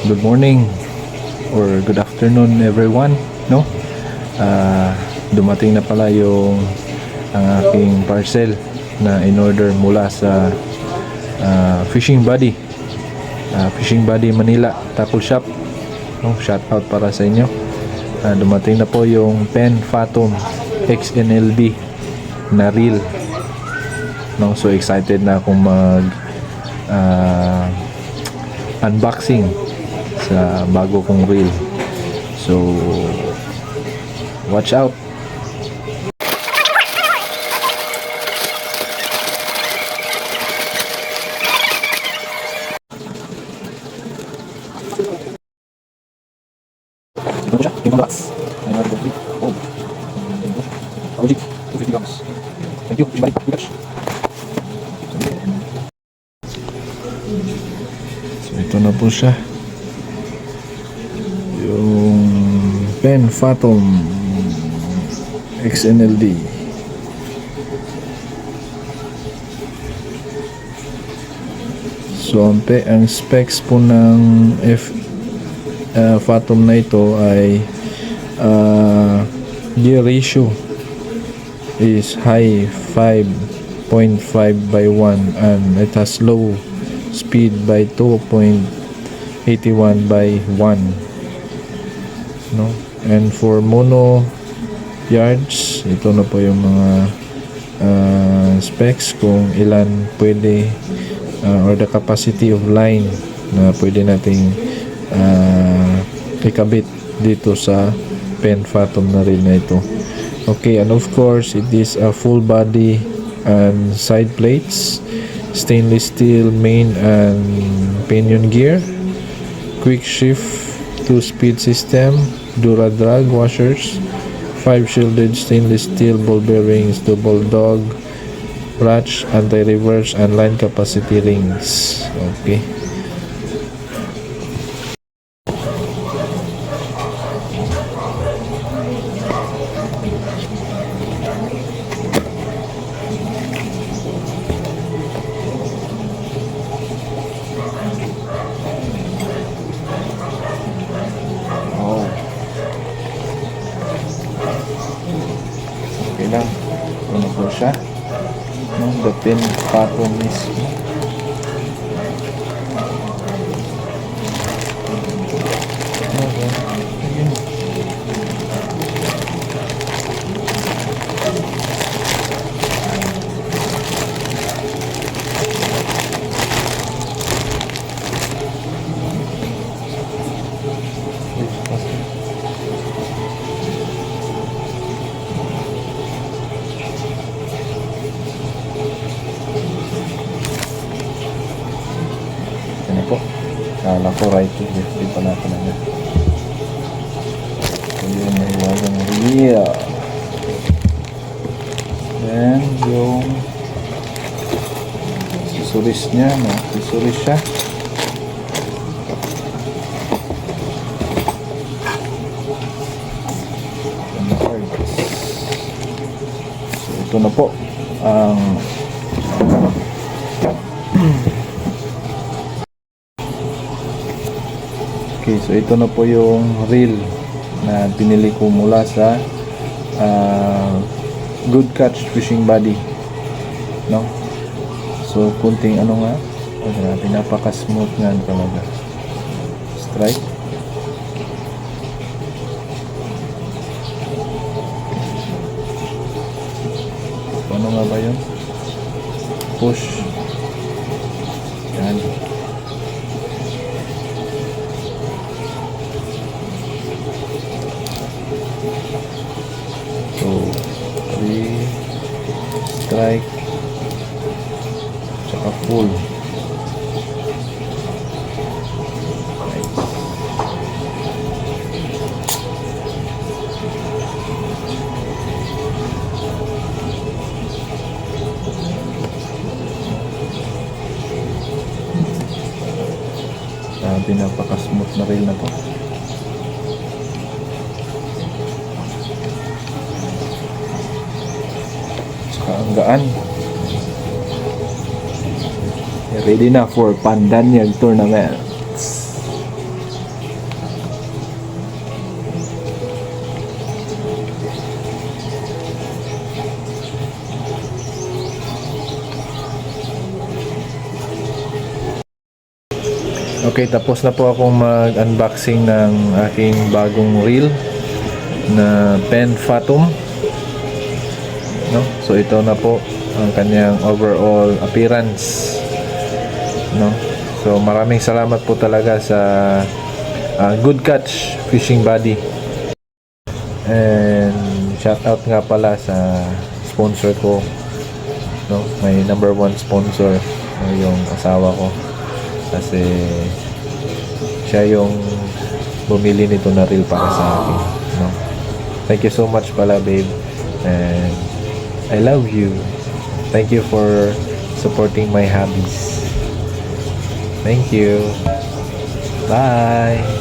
Good morning or good afternoon everyone, no? Dumating na pala yung ang aking parcel na in order mula sa Fishing Buddy Manila Tackle Shop, no? Shout out para sa inyo. Dumating na po yung Pen Phantom XNLD na reel, no? So excited na akong mag unboxing sa bago kong reel. So watch out. Ito siya, 5 bucks. Ayun, oh. Logic, 250 grams. Thank you, balik pa, bigas. So ito na po siya, yung Pen Phantom XNLD. So ang specs po ng Phantom na ito ay gear ratio is high 5.5 by 1 and it has low speed by 2.81 by 1, no? And for mono yards, ito na po yung mga specs kung ilan pwede or the capacity of line na pwede nating ikabit dito sa Pen Phantom na rin na ito. Okay, and of course it is a full body and side plates, stainless steel main and pinion gear, quick shift 2-speed system, Dura drag washers, 5 shielded stainless steel ball bearings, double dog ratch, anti-reverse and line capacity rings. Okay. Okay lang, ano po siya, no? The Pen Phantom mismo. Okay. Ayun. Yan po. Kala ko right to left. Di pala talaga. So yun, may wagang reel. Then yung accessories niya, no? Accessories siya. So ito na po ang okay, so ito na po yung reel na pinili ko mula sa Good Catch Fishing Buddy, no? So kunting ano nga, oh, grabe, napaka-smooth nga talaga. Strike. Ano nga ba yun? Push. Yan. So 3 strike tsaka full. Nice. Napaka-smooth na reel na to. Tsaka ang gaan. Ready na for Pandanyag tournaments. Okay, tapos na po akong mag-unboxing ng aking bagong reel na Pen Phantom, no? So ito na po ang kanyang overall appearance, no? So maraming salamat po talaga sa Good Catch Fishing Buddy, and shout out nga pala sa sponsor ko, no? May number 1 sponsor, no, yung asawa ko, kasi siya yung bumili nito na reel para sa akin, no? Thank you so much pala, babe, and I love you. Thank you for supporting my hobbies. Thank you. Bye.